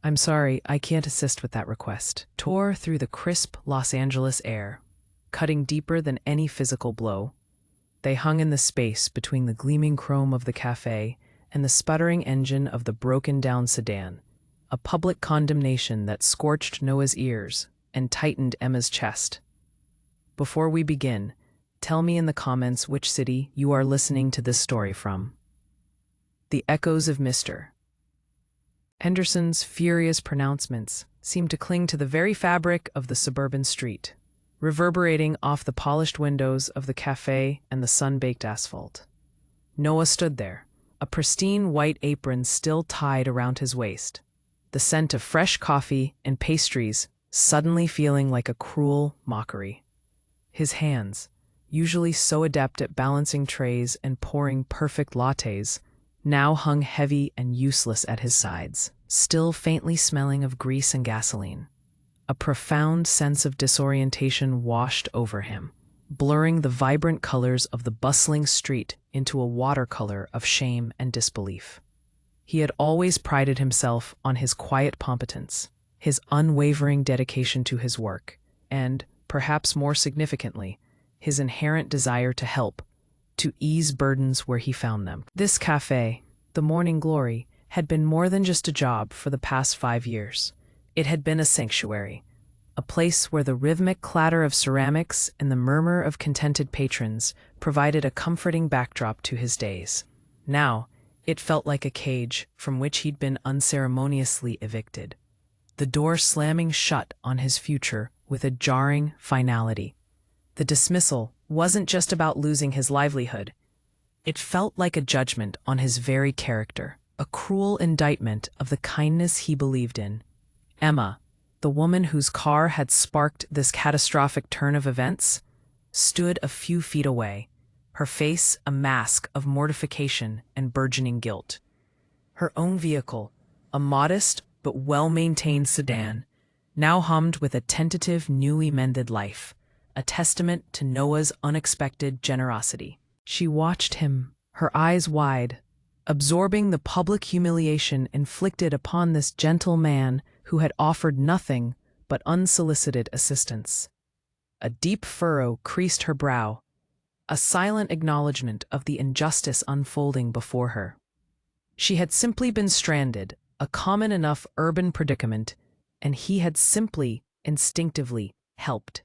I'm sorry, I can't assist with that request. Tore through the crisp Los Angeles air, cutting deeper than any physical blow. They hung in the space between the gleaming chrome of the cafe and the sputtering engine of the broken-down sedan, a public condemnation that scorched Noah's ears and tightened Emma's chest. Before we begin, tell me in the comments which city you are listening to this story from. The echoes of Mr. Henderson's furious pronouncements seemed to cling to the very fabric of the suburban street, reverberating off the polished windows of the cafe and the sun-baked asphalt. Noah stood there, a pristine white apron still tied around his waist, the scent of fresh coffee and pastries suddenly feeling like a cruel mockery. His hands, usually so adept at balancing trays and pouring perfect lattes, now hung heavy and useless at his sides, still faintly smelling of grease and gasoline. A profound sense of disorientation washed over him, blurring the vibrant colors of the bustling street into a watercolor of shame and disbelief. He had always prided himself on his quiet competence, his unwavering dedication to his work, and, perhaps more significantly, his inherent desire to help, to ease burdens where he found them. This cafe, the Morning Glory, had been more than just a job for the past 5 years. It had been a sanctuary, a place where the rhythmic clatter of ceramics and the murmur of contented patrons provided a comforting backdrop to his days. Now, it felt like a cage from which he'd been unceremoniously evicted, the door slamming shut on his future with a jarring finality. The dismissal wasn't just about losing his livelihood. It felt like a judgment on his very character, a cruel indictment of the kindness he believed in. Emma, the woman whose car had sparked this catastrophic turn of events, stood a few feet away, her face a mask of mortification and burgeoning guilt. Her own vehicle, a modest but well-maintained sedan, now hummed with a tentative, newly mended life, a testament to Noah's unexpected generosity. She watched him, her eyes wide, absorbing the public humiliation inflicted upon this gentle man who had offered nothing but unsolicited assistance. A deep furrow creased her brow, a silent acknowledgement of the injustice unfolding before her. She had simply been stranded, a common enough urban predicament, and he had simply, instinctively, helped.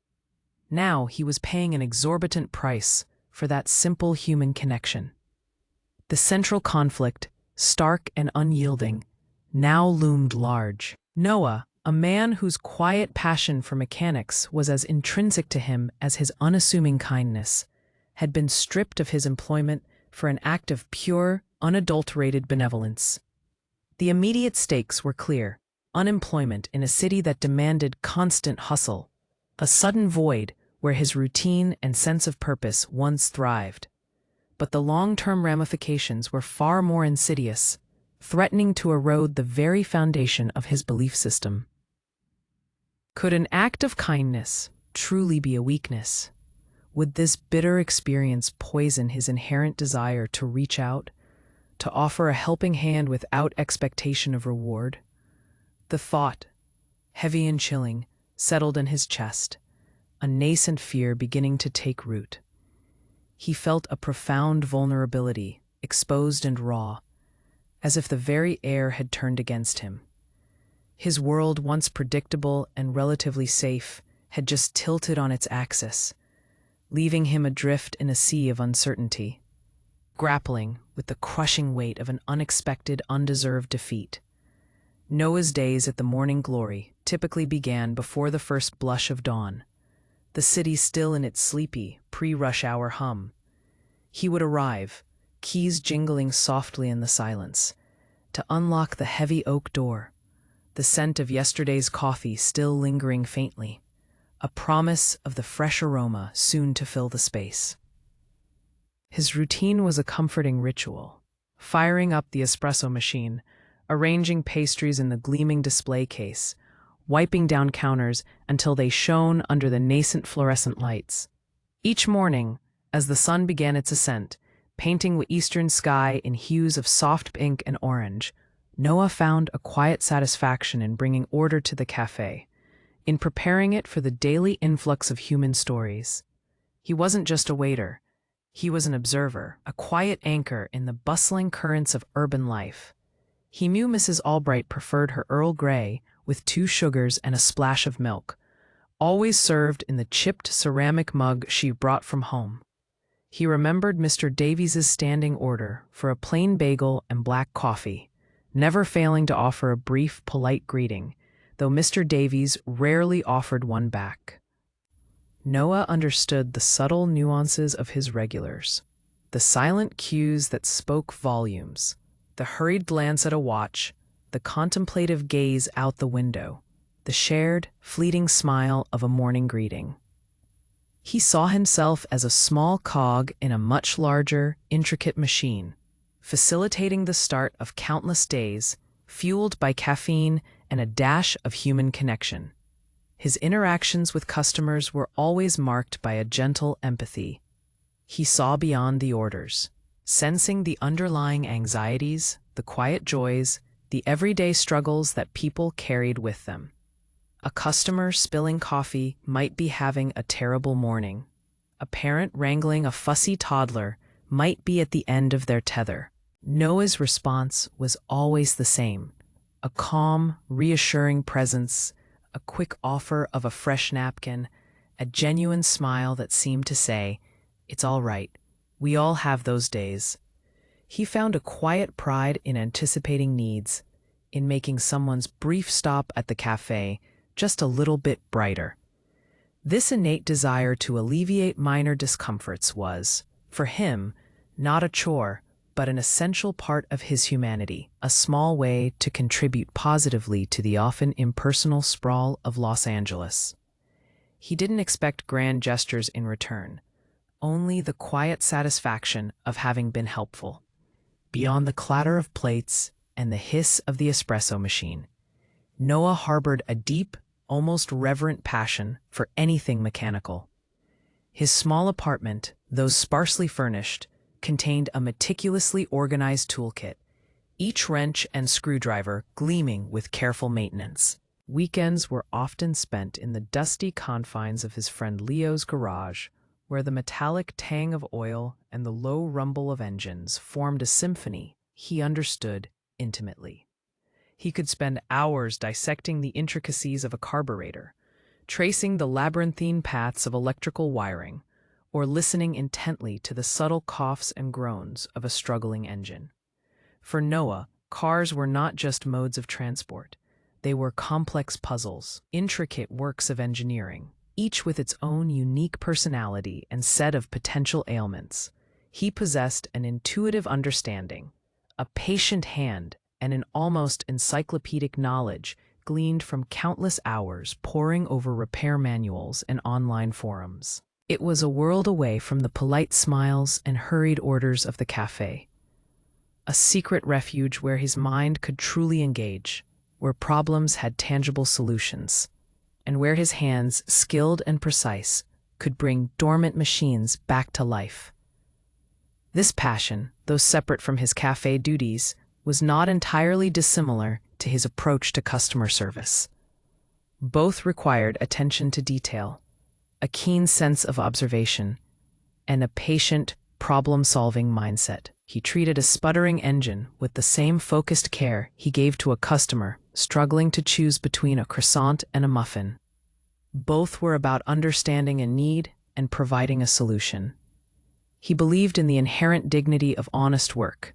Now he was paying an exorbitant price for that simple human connection. The central conflict, stark and unyielding, now loomed large. Noah, a man whose quiet passion for mechanics was as intrinsic to him as his unassuming kindness, had been stripped of his employment for an act of pure, unadulterated benevolence. The immediate stakes were clear: unemployment in a city that demanded constant hustle, a sudden void where his routine and sense of purpose once thrived. But the long-term ramifications were far more insidious, threatening to erode the very foundation of his belief system. Could an act of kindness truly be a weakness? Would this bitter experience poison his inherent desire to reach out, to offer a helping hand without expectation of reward? The thought, heavy and chilling, settled in his chest, a nascent fear beginning to take root. He felt a profound vulnerability, exposed and raw, as if the very air had turned against him. His world, once predictable and relatively safe, had just tilted on its axis, leaving him adrift in a sea of uncertainty, grappling with the crushing weight of an unexpected, undeserved defeat. Noah's days at the Morning Glory typically began before the first blush of dawn, the city still in its sleepy, pre-rush hour hum. He would arrive, keys jingling softly in the silence, to unlock the heavy oak door, the scent of yesterday's coffee still lingering faintly, a promise of the fresh aroma soon to fill the space. His routine was a comforting ritual, firing up the espresso machine, arranging pastries in the gleaming display case, wiping down counters until they shone under the nascent fluorescent lights. Each morning, as the sun began its ascent, painting the eastern sky in hues of soft pink and orange, Noah found a quiet satisfaction in bringing order to the cafe, in preparing it for the daily influx of human stories. He wasn't just a waiter. He was an observer, a quiet anchor in the bustling currents of urban life. He knew Mrs. Albright preferred her Earl Grey with 2 sugars and a splash of milk, always served in the chipped ceramic mug she brought from home. He remembered Mr. Davies's standing order for a plain bagel and black coffee, never failing to offer a brief, polite greeting, though Mr. Davies rarely offered one back. Noah understood the subtle nuances of his regulars, the silent cues that spoke volumes, the hurried glance at a watch, the contemplative gaze out the window, the shared, fleeting smile of a morning greeting. He saw himself as a small cog in a much larger, intricate machine, facilitating the start of countless days, fueled by caffeine and a dash of human connection. His interactions with customers were always marked by a gentle empathy. He saw beyond the orders, sensing the underlying anxieties, the quiet joys, the everyday struggles that people carried with them. A customer spilling coffee might be having a terrible morning. A parent wrangling a fussy toddler might be at the end of their tether. Noah's response was always the same: a calm, reassuring presence, a quick offer of a fresh napkin, a genuine smile that seemed to say, "It's all right. We all have those days." He found a quiet pride in anticipating needs, in making someone's brief stop at the cafe just a little bit brighter. This innate desire to alleviate minor discomforts was, for him, not a chore, but an essential part of his humanity, a small way to contribute positively to the often impersonal sprawl of Los Angeles. He didn't expect grand gestures in return, only the quiet satisfaction of having been helpful. Beyond the clatter of plates and the hiss of the espresso machine, Noah harbored a deep, almost reverent passion for anything mechanical. His small apartment, though sparsely furnished, contained a meticulously organized toolkit, each wrench and screwdriver gleaming with careful maintenance. Weekends were often spent in the dusty confines of his friend Leo's garage, where the metallic tang of oil and the low rumble of engines formed a symphony he understood intimately. He could spend hours dissecting the intricacies of a carburetor, tracing the labyrinthine paths of electrical wiring, or listening intently to the subtle coughs and groans of a struggling engine. For Noah, cars were not just modes of transport. They were complex puzzles, intricate works of engineering, each with its own unique personality and set of potential ailments. He possessed an intuitive understanding, a patient hand, and an almost encyclopedic knowledge gleaned from countless hours poring over repair manuals and online forums. It was a world away from the polite smiles and hurried orders of the cafe, a secret refuge where his mind could truly engage, where problems had tangible solutions, and where his hands, skilled and precise, could bring dormant machines back to life. This passion, though separate from his cafe duties, was not entirely dissimilar to his approach to customer service. Both required attention to detail, a keen sense of observation, and a patient, problem-solving mindset. He treated a sputtering engine with the same focused care he gave to a customer struggling to choose between a croissant and a muffin. Both were about understanding a need and providing a solution. He believed in the inherent dignity of honest work,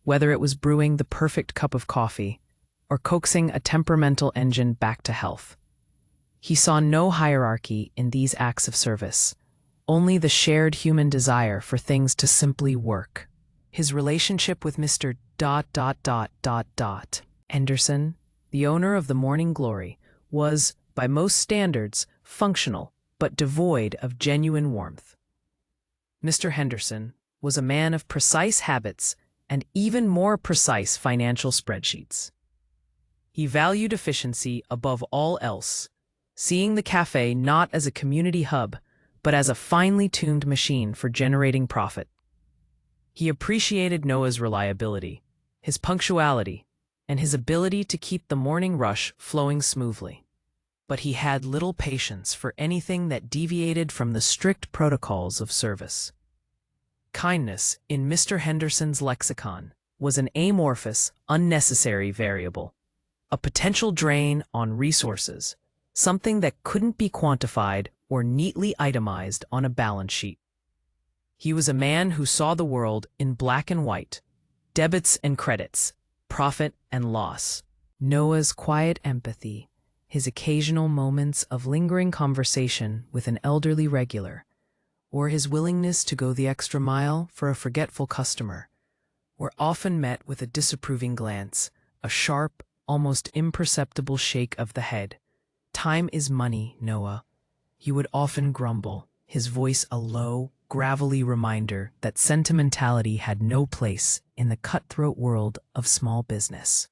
whether it was brewing the perfect cup of coffee or coaxing a temperamental engine back to health. He saw no hierarchy in these acts of service, only the shared human desire for things to simply work. His relationship with Mr. Henderson, the owner of the Morning Glory, was, by most standards, functional, but devoid of genuine warmth. Mr. Henderson was a man of precise habits and even more precise financial spreadsheets. He valued efficiency above all else, seeing the cafe not as a community hub, but as a finely tuned machine for generating profit. He appreciated Noah's reliability, his punctuality, and his ability to keep the morning rush flowing smoothly. But he had little patience for anything that deviated from the strict protocols of service. Kindness, in Mr. Henderson's lexicon, was an amorphous, unnecessary variable, a potential drain on resources, something that couldn't be quantified or neatly itemized on a balance sheet. He was a man who saw the world in black and white, debits and credits, profit and loss. Noah's quiet empathy, his occasional moments of lingering conversation with an elderly regular, or his willingness to go the extra mile for a forgetful customer, were often met with a disapproving glance, a sharp, almost imperceptible shake of the head. "Time is money, Noah," he would often grumble, his voice a low, gravelly reminder that sentimentality had no place in the cutthroat world of small business.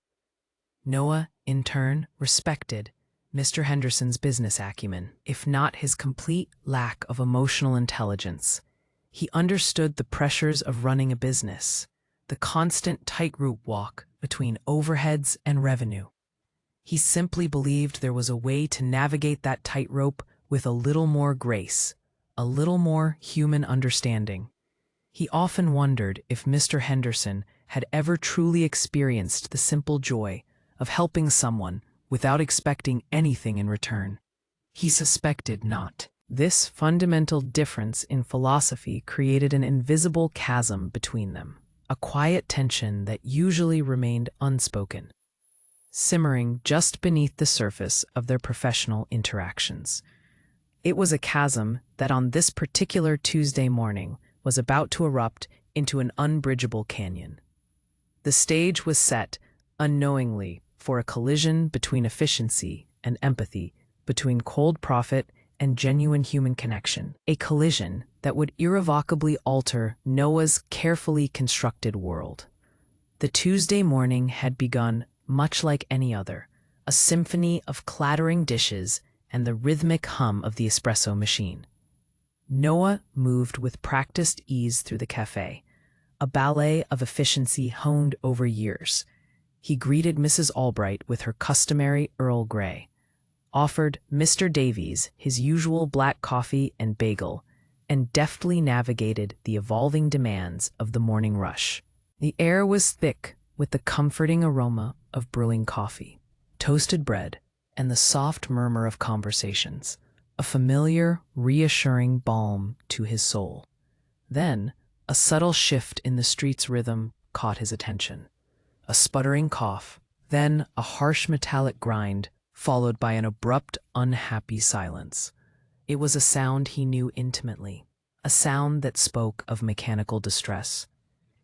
Noah, in turn, respected Mr. Henderson's business acumen, if not his complete lack of emotional intelligence. He understood the pressures of running a business, the constant tightrope walk between overheads and revenue. He simply believed there was a way to navigate that tightrope with a little more grace, a little more human understanding. He often wondered if Mr. Henderson had ever truly experienced the simple joy of helping someone without expecting anything in return. He suspected not. This fundamental difference in philosophy created an invisible chasm between them, a quiet tension that usually remained unspoken, simmering just beneath the surface of their professional interactions. It was a chasm that on this particular Tuesday morning was about to erupt into an unbridgeable canyon. The stage was set, unknowingly, for a collision between efficiency and empathy, between cold profit and genuine human connection, a collision that would irrevocably alter Noah's carefully constructed world. The Tuesday morning had begun much like any other, a symphony of clattering dishes and the rhythmic hum of the espresso machine. Noah moved with practiced ease through the cafe, a ballet of efficiency honed over years. He greeted Mrs. Albright with her customary Earl Grey, offered Mr. Davies his usual black coffee and bagel, and deftly navigated the evolving demands of the morning rush. The air was thick with the comforting aroma of brewing coffee, toasted bread, and the soft murmur of conversations, a familiar, reassuring balm to his soul. Then, a subtle shift in the street's rhythm caught his attention. A sputtering cough, then a harsh metallic grind, followed by an abrupt, unhappy silence. It was a sound he knew intimately, a sound that spoke of mechanical distress.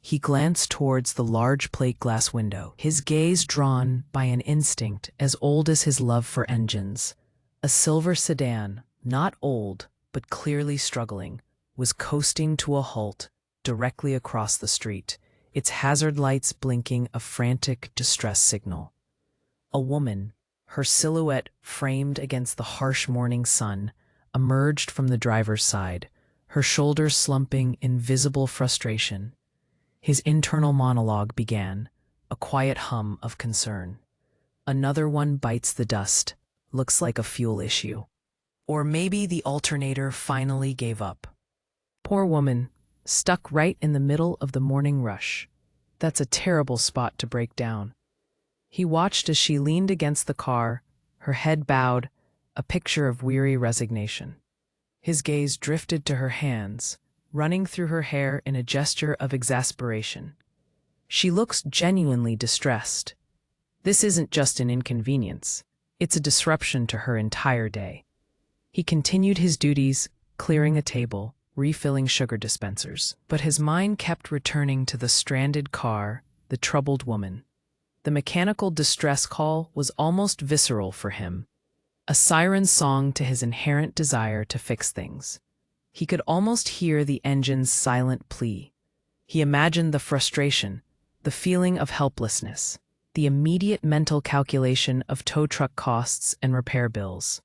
He glanced towards the large plate glass window, his gaze drawn by an instinct as old as his love for engines. A silver sedan, not old, but clearly struggling, was coasting to a halt directly across the street, its hazard lights blinking a frantic distress signal. A woman, her silhouette framed against the harsh morning sun, emerged from the driver's side, her shoulders slumping in visible frustration. His internal monologue began, a quiet hum of concern. "Another one bites the dust. Looks like a fuel issue. Or maybe the alternator finally gave up. Poor woman, stuck right in the middle of the morning rush. That's a terrible spot to break down." He watched as she leaned against the car, her head bowed, a picture of weary resignation. His gaze drifted to her hands, running through her hair in a gesture of exasperation. "She looks genuinely distressed. This isn't just an inconvenience. It's a disruption to her entire day." He continued his duties, clearing a table, refilling sugar dispensers, but his mind kept returning to the stranded car, the troubled woman. The mechanical distress call was almost visceral for him, a siren song to his inherent desire to fix things. He could almost hear the engine's silent plea. He imagined the frustration, the feeling of helplessness, the immediate mental calculation of tow truck costs and repair bills.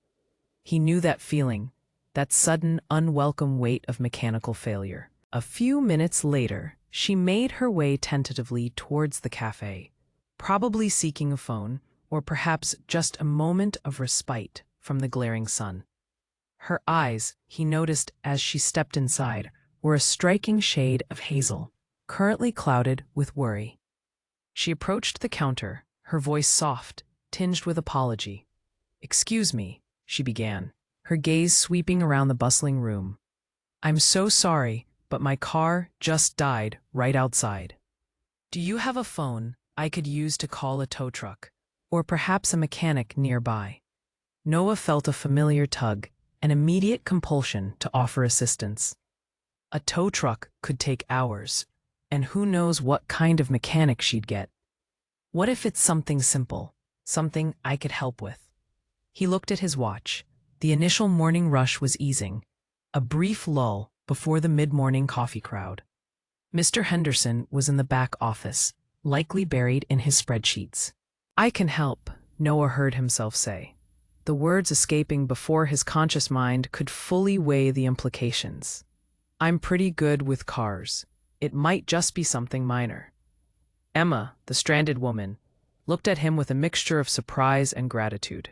He knew that feeling, that sudden, unwelcome weight of mechanical failure. A few minutes later, she made her way tentatively towards the cafe, probably seeking a phone, or perhaps just a moment of respite from the glaring sun. Her eyes, he noticed as she stepped inside, were a striking shade of hazel, currently clouded with worry. She approached the counter, her voice soft, tinged with apology. "Excuse me," she began, her gaze sweeping around the bustling room. "I'm so sorry, but my car just died right outside. Do you have a phone I could use to call a tow truck, or perhaps a mechanic nearby?" Noah felt a familiar tug, an immediate compulsion to offer assistance. A tow truck could take hours, and who knows what kind of mechanic she'd get. What if it's something simple, something I could help with? He looked at his watch. The initial morning rush was easing, a brief lull before the mid-morning coffee crowd. Mr. Henderson was in the back office, likely buried in his spreadsheets. "I can help," Noah heard himself say, the words escaping before his conscious mind could fully weigh the implications. "I'm pretty good with cars. It might just be something minor." Emma, the stranded woman, looked at him with a mixture of surprise and gratitude.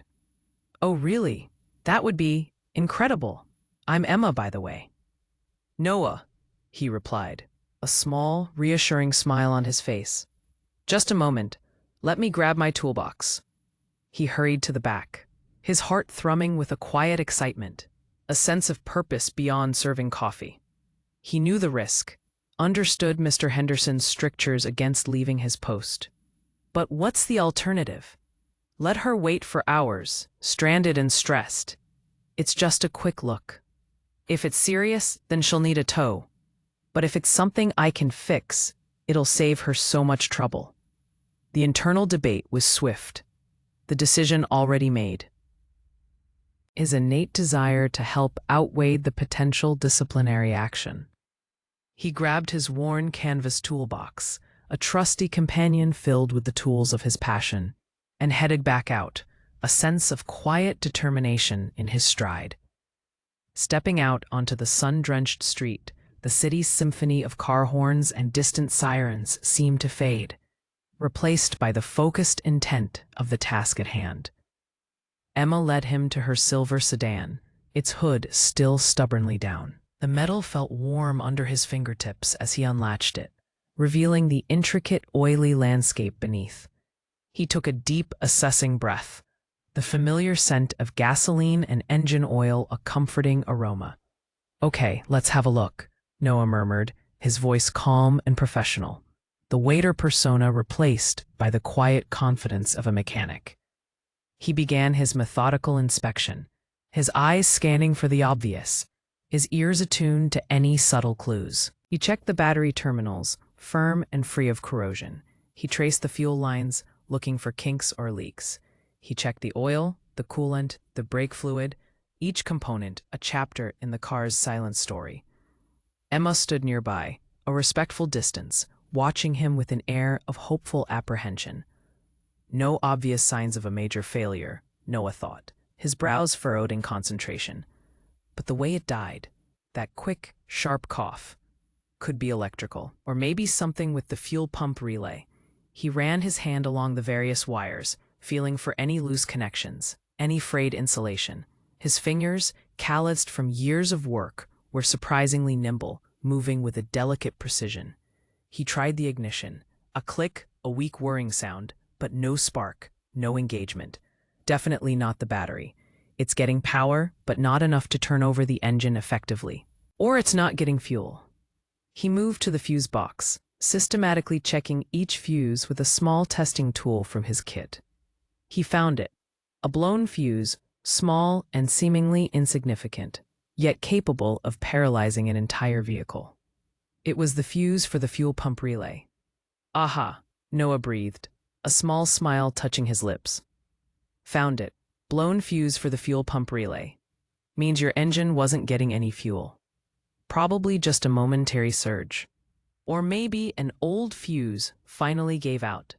"Oh, really? That would be incredible. I'm Emma, by the way." "Noah," he replied, a small, reassuring smile on his face. "Just a moment. Let me grab my toolbox." He hurried to the back, his heart thrumming with a quiet excitement, a sense of purpose beyond serving coffee. He knew the risk, understood Mr. Henderson's strictures against leaving his post. But what's the alternative? Let her wait for hours, stranded and stressed. It's just a quick look. If it's serious, then she'll need a tow. But if it's something I can fix, it'll save her so much trouble. The internal debate was swift, the decision already made. His innate desire to help outweighed the potential disciplinary action. He grabbed his worn canvas toolbox, a trusty companion filled with the tools of his passion, and headed back out, a sense of quiet determination in his stride. Stepping out onto the sun-drenched street, the city's symphony of car horns and distant sirens seemed to fade, replaced by the focused intent of the task at hand. Emma led him to her silver sedan, its hood still stubbornly down. The metal felt warm under his fingertips as he unlatched it, revealing the intricate, oily landscape beneath. He took a deep, assessing breath, the familiar scent of gasoline and engine oil a comforting aroma. "Okay, let's have a look," Noah murmured, his voice calm and professional, the waiter persona replaced by the quiet confidence of a mechanic. He began his methodical inspection, his eyes scanning for the obvious, his ears attuned to any subtle clues. He checked the battery terminals, firm and free of corrosion. He traced the fuel lines, looking for kinks or leaks. He checked the oil, the coolant, the brake fluid, each component a chapter in the car's silent story. Emma stood nearby, a respectful distance, watching him with an air of hopeful apprehension. No obvious signs of a major failure, Noah thought, his brows furrowed in concentration. But the way it died, that quick, sharp cough, could be electrical, or maybe something with the fuel pump relay. He ran his hand along the various wires, feeling for any loose connections, any frayed insulation. His fingers, calloused from years of work, were surprisingly nimble, moving with a delicate precision. He tried the ignition. A click, a weak whirring sound, but no spark, no engagement. Definitely not the battery. It's getting power, but not enough to turn over the engine effectively. Or it's not getting fuel. He moved to the fuse box, systematically checking each fuse with a small testing tool from his kit. He found it, a blown fuse, small and seemingly insignificant, yet capable of paralyzing an entire vehicle. It was the fuse for the fuel pump relay. "Aha," Noah breathed, a small smile touching his lips. "Found it. Blown fuse for the fuel pump relay. Means your engine wasn't getting any fuel. Probably just a momentary surge. Or maybe an old fuse finally gave out."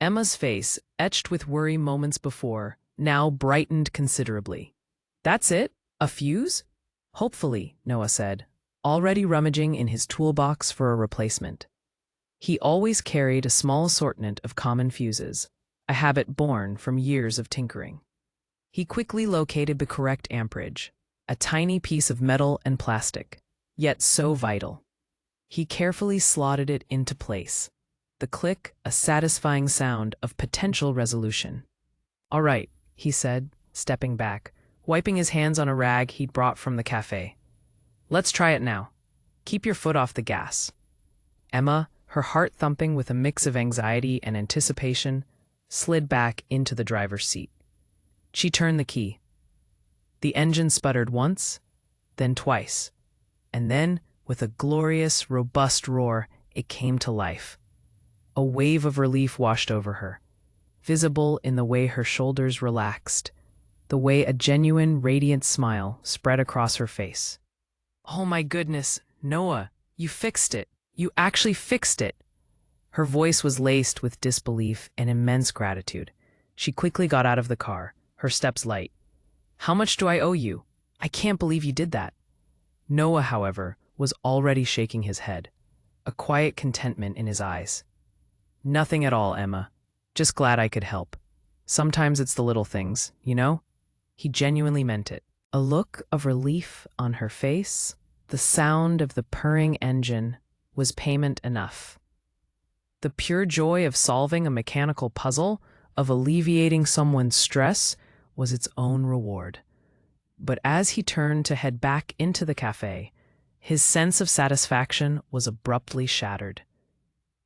Emma's face, etched with worry moments before, now brightened considerably. "That's it? A fuse?" "Hopefully," Noah said, already rummaging in his toolbox for a replacement. He always carried a small assortment of common fuses, a habit born from years of tinkering. He quickly located the correct amperage, a tiny piece of metal and plastic, yet so vital. He carefully slotted it into place, the click a satisfying sound of potential resolution. "All right," he said, stepping back, wiping his hands on a rag he'd brought from the cafe. "Let's try it now. Keep your foot off the gas." Emma, her heart thumping with a mix of anxiety and anticipation, slid back into the driver's seat. She turned the key. The engine sputtered once, then twice, and then, with a glorious, robust roar, it came to life. A wave of relief washed over her, visible in the way her shoulders relaxed, the way a genuine, radiant smile spread across her face. "Oh my goodness, Noah, you fixed it. You actually fixed it." Her voice was laced with disbelief and immense gratitude. She quickly got out of the car, her steps light. "How much do I owe you? I can't believe you did that." Noah, however, was already shaking his head, a quiet contentment in his eyes. "Nothing at all, Emma. Just glad I could help. Sometimes it's the little things, you know?" He genuinely meant it. A look of relief on her face, the sound of the purring engine, was payment enough. The pure joy of solving a mechanical puzzle, of alleviating someone's stress, was its own reward. But as he turned to head back into the cafe, his sense of satisfaction was abruptly shattered.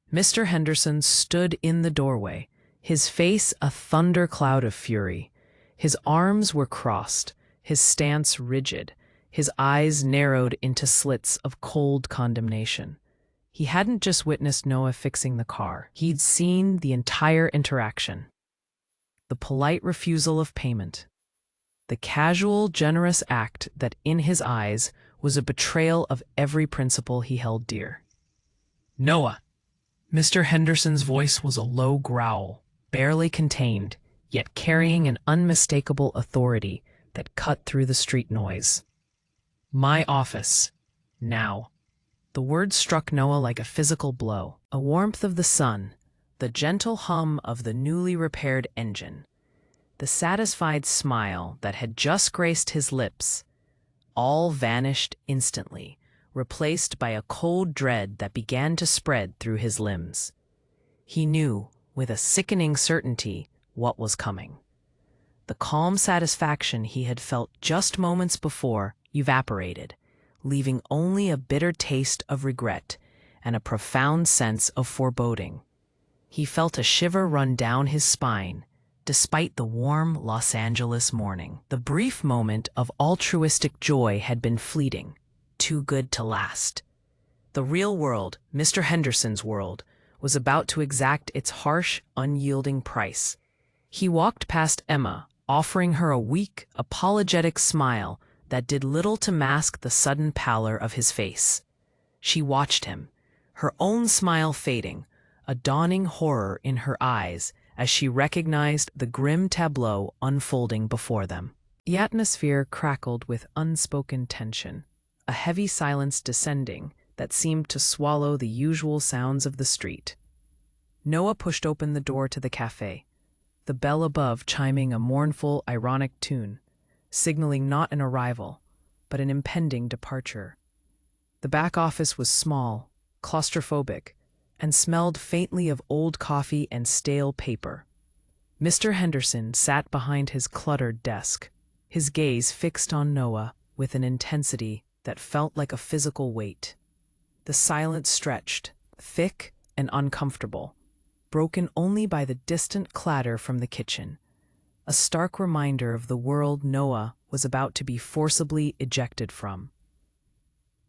Mr. Henderson stood in the doorway, his face a thundercloud of fury. His arms were crossed, his stance rigid, his eyes narrowed into slits of cold condemnation. He hadn't just witnessed Noah fixing the car, he'd seen the entire interaction. The polite refusal of payment, the casual, generous act that in his eyes was a betrayal of every principle he held dear. "Noah!" Mr. Henderson's voice was a low growl, barely contained, yet carrying an unmistakable authority that cut through the street noise. "My office. Now." The words struck Noah like a physical blow. A warmth of the sun, the gentle hum of the newly repaired engine, the satisfied smile that had just graced his lips, all vanished instantly, replaced by a cold dread that began to spread through his limbs. He knew, with a sickening certainty, what was coming. The calm satisfaction he had felt just moments before evaporated, leaving only a bitter taste of regret and a profound sense of foreboding. He felt a shiver run down his spine, despite the warm Los Angeles morning. The brief moment of altruistic joy had been fleeting, too good to last. The real world, Mr. Henderson's world, was about to exact its harsh, unyielding price. He walked past Emma, offering her a weak, apologetic smile that did little to mask the sudden pallor of his face. She watched him, her own smile fading, a dawning horror in her eyes as she recognized the grim tableau unfolding before them. The atmosphere crackled with unspoken tension, a heavy silence descending that seemed to swallow the usual sounds of the street. Noah pushed open the door to the cafe, the bell above chiming a mournful, ironic tune, signaling not an arrival, but an impending departure. The back office was small, claustrophobic, and smelled faintly of old coffee and stale paper. Mr. Henderson sat behind his cluttered desk, his gaze fixed on Noah with an intensity that felt like a physical weight. The silence stretched, thick and uncomfortable, broken only by the distant clatter from the kitchen, a stark reminder of the world Noah was about to be forcibly ejected from.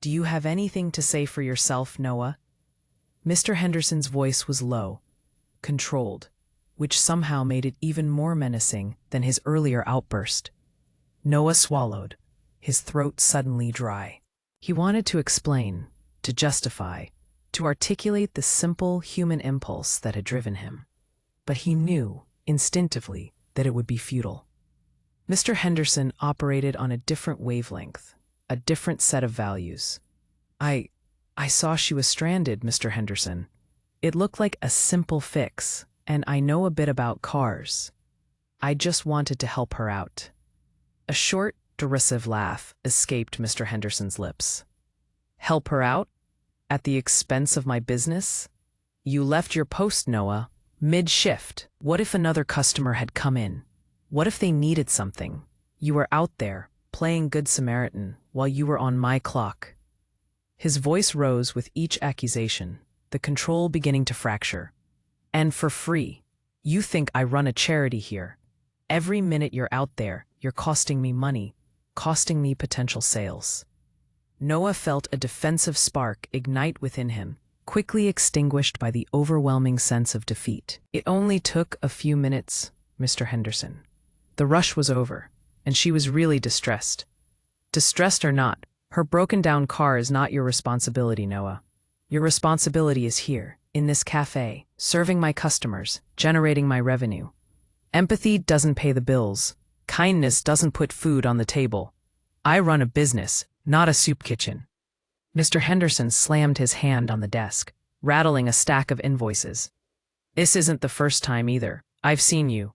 "Do you have anything to say for yourself, Noah?" Mr. Henderson's voice was low, controlled, which somehow made it even more menacing than his earlier outburst. Noah swallowed, his throat suddenly dry. He wanted to explain, to justify, to articulate the simple human impulse that had driven him. But he knew, instinctively, that it would be futile. Mr. Henderson operated on a different wavelength, a different set of values. I saw she was stranded, Mr. Henderson." It looked like a simple fix, and I know a bit about cars. I just wanted to help her out. A short, derisive laugh escaped Mr. Henderson's lips. Help her out? At the expense of my business? You left your post, Noah, mid-shift. What if another customer had come in? What if they needed something? You were out there, playing Good Samaritan, while you were on my clock. His voice rose with each accusation, the control beginning to fracture. And for free. You think I run a charity here. Every minute you're out there, you're costing me money, costing me potential sales. Noah felt a defensive spark ignite within him, quickly extinguished by the overwhelming sense of defeat. It only took a few minutes, Mr. Henderson. The rush was over, and she was really distressed. Distressed or not, her broken-down car is not your responsibility, Noah. Your responsibility is here, in this cafe, serving my customers, generating my revenue. Empathy doesn't pay the bills. Kindness doesn't put food on the table. I run a business, not a soup kitchen. Mr. Henderson slammed his hand on the desk, rattling a stack of invoices. This isn't the first time either. I've seen you.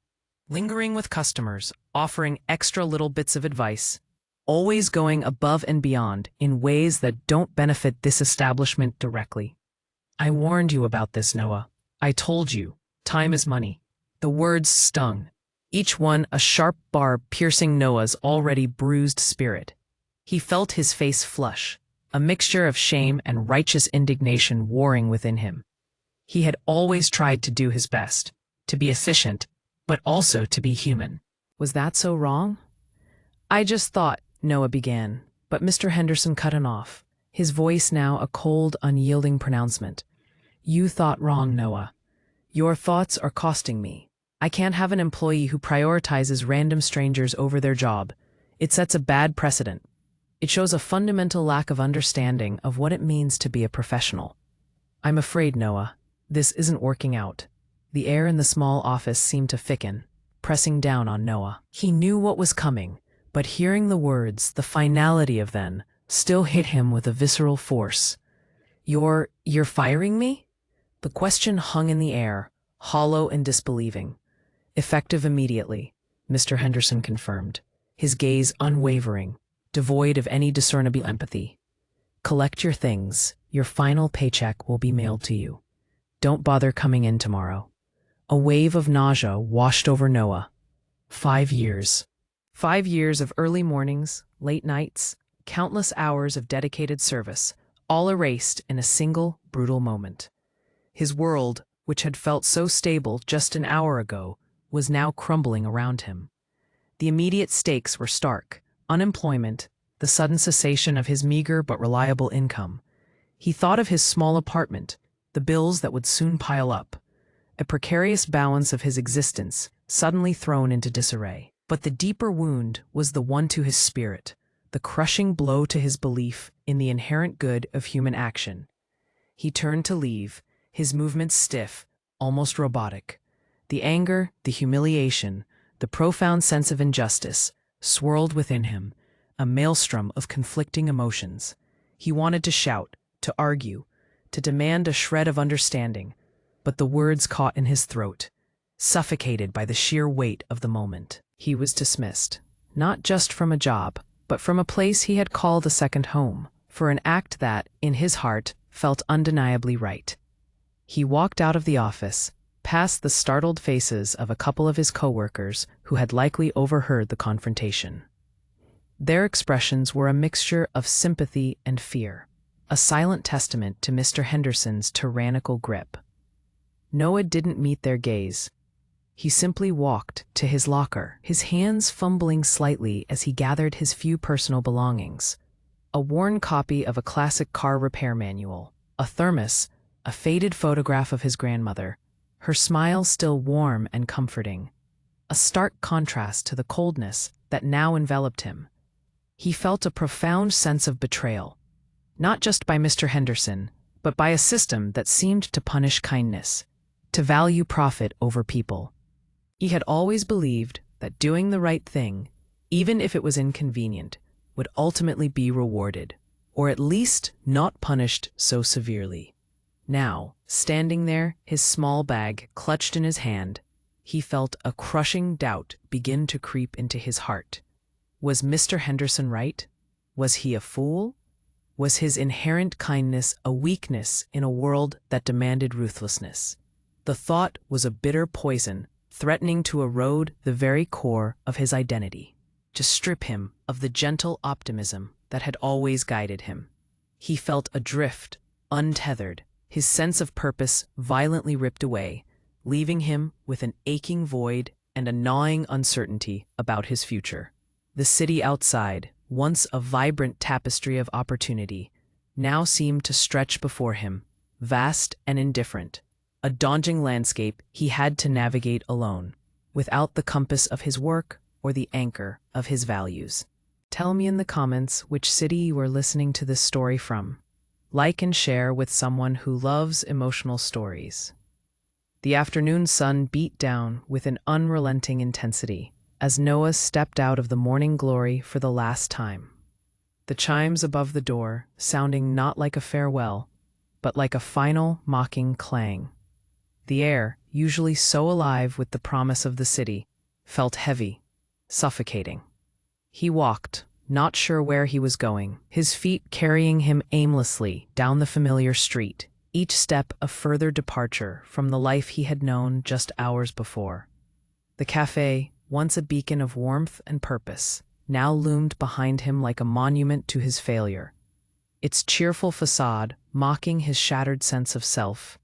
Lingering with customers, offering extra little bits of advice, always going above and beyond in ways that don't benefit this establishment directly. I warned you about this, Noah. I told you. Time is money. The words stung, each one a sharp barb piercing Noah's already bruised spirit. He felt his face flush, a mixture of shame and righteous indignation warring within him. He had always tried to do his best, to be efficient, but also to be human. Was that so wrong? I just thought, Noah began, but Mr. Henderson cut him off, his voice now a cold, unyielding pronouncement. You thought wrong, Noah. Your thoughts are costing me. I can't have an employee who prioritizes random strangers over their job. It sets a bad precedent. It shows a fundamental lack of understanding of what it means to be a professional. I'm afraid, Noah, this isn't working out. The air in the small office seemed to thicken, pressing down on Noah. He knew what was coming, but hearing the words, the finality of them, still hit him with a visceral force. You're firing me? The question hung in the air, hollow and disbelieving. Effective immediately, Mr. Henderson confirmed, his gaze unwavering, devoid of any discernible empathy. Collect your things. Your final paycheck will be mailed to you. Don't bother coming in tomorrow. A wave of nausea washed over Noah. 5 years. 5 years of early mornings, late nights, countless hours of dedicated service, all erased in a single, brutal moment. His world, which had felt so stable just an hour ago, was now crumbling around him. The immediate stakes were stark: unemployment, the sudden cessation of his meager but reliable income. He thought of his small apartment, the bills that would soon pile up, a precarious balance of his existence suddenly thrown into disarray. But the deeper wound was the one to his spirit, the crushing blow to his belief in the inherent good of human action. He turned to leave, his movements stiff, almost robotic. The anger, the humiliation, the profound sense of injustice swirled within him, a maelstrom of conflicting emotions. He wanted to shout, to argue, to demand a shred of understanding, but the words caught in his throat, suffocated by the sheer weight of the moment. He was dismissed, not just from a job, but from a place he had called a second home, for an act that, in his heart, felt undeniably right. He walked out of the office, past the startled faces of a couple of his coworkers who had likely overheard the confrontation. Their expressions were a mixture of sympathy and fear, a silent testament to Mr. Henderson's tyrannical grip. Noah didn't meet their gaze. He simply walked to his locker, his hands fumbling slightly as he gathered his few personal belongings. A worn copy of a classic car repair manual, a thermos, a faded photograph of his grandmother, her smile still warm and comforting, a stark contrast to the coldness that now enveloped him. He felt a profound sense of betrayal, not just by Mr. Henderson, but by a system that seemed to punish kindness, to value profit over people. He had always believed that doing the right thing, even if it was inconvenient, would ultimately be rewarded, or at least not punished so severely. Now, Standing there, his small bag clutched in his hand, he felt a crushing doubt begin to creep into his heart. Was Mr. Henderson right? Was he a fool? Was his inherent kindness a weakness in a world that demanded ruthlessness? The thought was a bitter poison, threatening to erode the very core of his identity, to strip him of the gentle optimism that had always guided him. He felt adrift, untethered, his sense of purpose violently ripped away, leaving him with an aching void and a gnawing uncertainty about his future. The city outside, once a vibrant tapestry of opportunity, now seemed to stretch before him, vast and indifferent, a daunting landscape he had to navigate alone, without the compass of his work or the anchor of his values. Tell me in the comments which city you are listening to this story from. Like and share with someone who loves emotional stories. The afternoon sun beat down with an unrelenting intensity as Noah stepped out of the morning glory for the last time. The chimes above the door sounding not like a farewell, but like a final mocking clang. The air, usually so alive with the promise of the city, felt heavy, suffocating. He walked, not sure where he was going, his feet carrying him aimlessly down the familiar street, each step a further departure from the life he had known just hours before. The cafe, once a beacon of warmth and purpose, now loomed behind him like a monument to his failure, its cheerful facade mocking his shattered sense of self.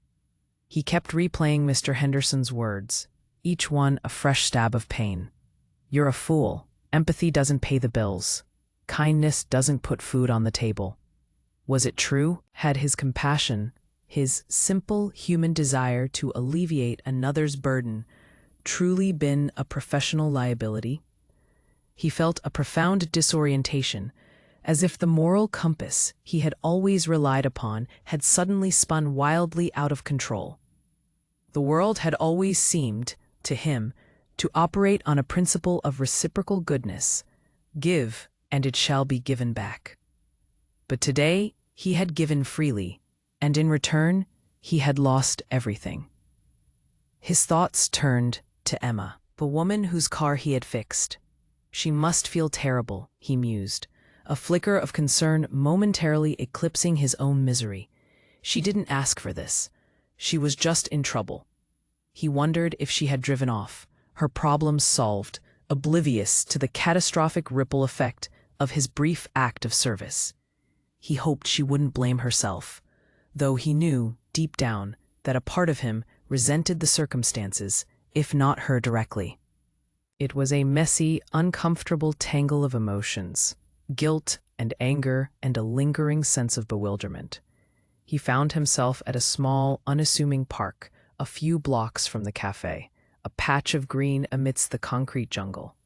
He kept replaying Mr. Henderson's words, each one a fresh stab of pain. "You're a fool. Empathy doesn't pay the bills. Kindness doesn't put food on the table." Was it true? Had his compassion, his simple human desire to alleviate another's burden, truly been a professional liability? He felt a profound disorientation, as if the moral compass he had always relied upon had suddenly spun wildly out of control. The world had always seemed, to him, to operate on a principle of reciprocal goodness: give, and it shall be given back. But today he had given freely, and in return he had lost everything. His thoughts turned to Emma, the woman whose car he had fixed. She must feel terrible, he mused, a flicker of concern momentarily eclipsing his own misery. She didn't ask for this. She was just in trouble. He wondered if she had driven off, her problems solved, oblivious to the catastrophic ripple effect of his brief act of service. He hoped she wouldn't blame herself, though he knew, deep down, that a part of him resented the circumstances, if not her directly. It was a messy, uncomfortable tangle of emotions, guilt and anger and a lingering sense of bewilderment. He found himself at a small, unassuming park, a few blocks from the cafe, a patch of green amidst the concrete jungle.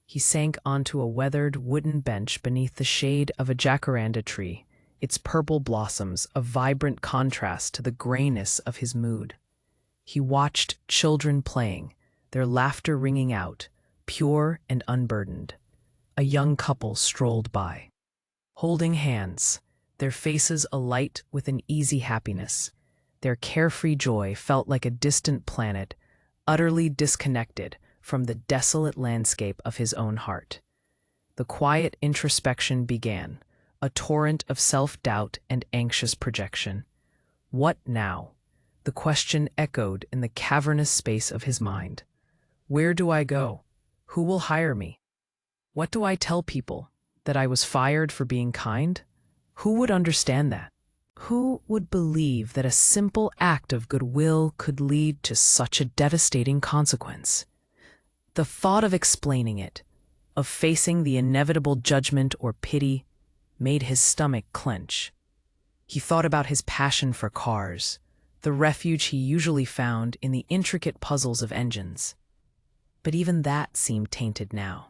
He sank onto a weathered wooden bench beneath the shade of a jacaranda tree, its purple blossoms a vibrant contrast to the grayness of his mood. He watched children playing, their laughter ringing out, pure and unburdened. A young couple strolled by, holding hands, their faces alight with an easy happiness. Their carefree joy felt like a distant planet, utterly disconnected from the desolate landscape of his own heart. The quiet introspection began, a torrent of self-doubt and anxious projection. What now? The question echoed in the cavernous space of his mind. Where do I go? Who will hire me? What do I tell people? That I was fired for being kind? Who would understand that? Who would believe that a simple act of goodwill could lead to such a devastating consequence? The thought of explaining it, of facing the inevitable judgment or pity, made his stomach clench. He thought about his passion for cars, the refuge he usually found in the intricate puzzles of engines. But even that seemed tainted now.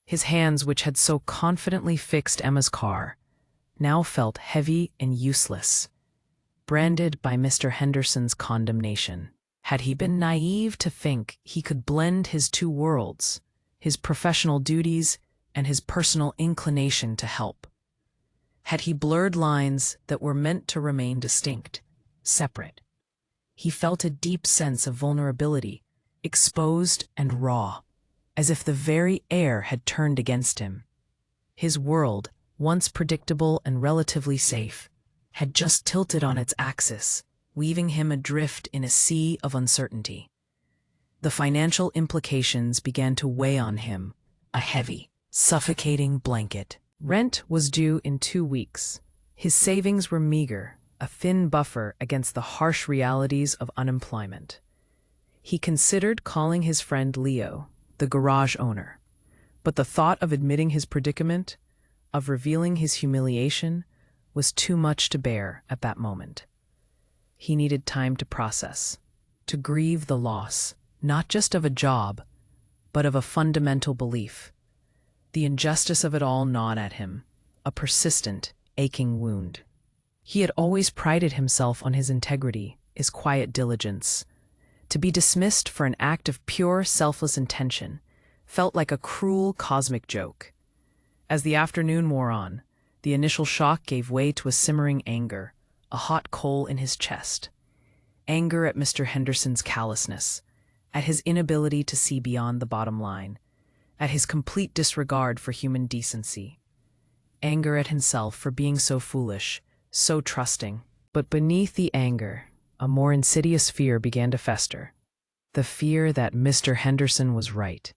His hands, which had so confidently fixed Emma's car, now felt heavy and useless, branded by Mr. Henderson's condemnation. Had he been naive to think he could blend his two worlds, his professional duties and his personal inclination to help? Had he blurred lines that were meant to remain distinct? separate. He felt a deep sense of vulnerability, exposed and raw, as if the very air had turned against him. His world, once predictable and relatively safe, had just tilted on its axis, leaving him adrift in a sea of uncertainty. The financial implications began to weigh on him, a heavy, suffocating blanket. Rent was due in 2 weeks. His savings were meager, a thin buffer against the harsh realities of unemployment. He considered calling his friend Leo, the garage owner, but the thought of admitting his predicament, of revealing his humiliation, was too much to bear at that moment. He needed time to process, to grieve the loss, not just of a job, but of a fundamental belief. The injustice of it all gnawed at him, a persistent, aching wound. He had always prided himself on his integrity, his quiet diligence. To be dismissed for an act of pure, selfless intention felt like a cruel cosmic joke. As the afternoon wore on, the initial shock gave way to a simmering anger, a hot coal in his chest. Anger at Mr. Henderson's callousness, at his inability to see beyond the bottom line, at his complete disregard for human decency. Anger at himself for being so foolish, so trusting. But beneath the anger, a more insidious fear began to fester. The fear that Mr. Henderson was right,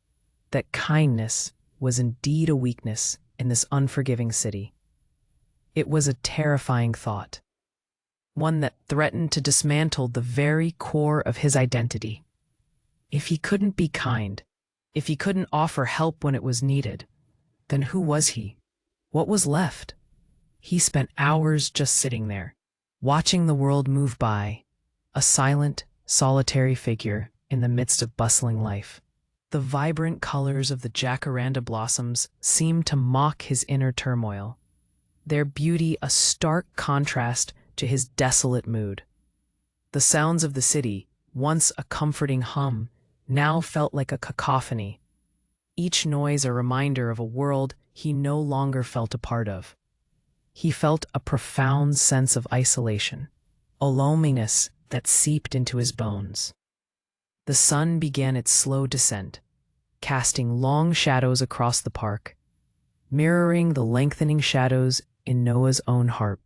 that kindness was indeed a weakness in this unforgiving city. It was a terrifying thought, one that threatened to dismantle the very core of his identity. If he couldn't be kind, if he couldn't offer help when it was needed, then who was he? What was left? He spent hours just sitting there, watching the world move by, a silent, solitary figure in the midst of bustling life. The vibrant colors of the jacaranda blossoms seemed to mock his inner turmoil, their beauty a stark contrast to his desolate mood. The sounds of the city, once a comforting hum, now felt like a cacophony, each noise a reminder of a world he no longer felt a part of. He felt a profound sense of isolation, a loneliness that seeped into his bones. The sun began its slow descent, casting long shadows across the park, mirroring the lengthening shadows in Noah's own heart.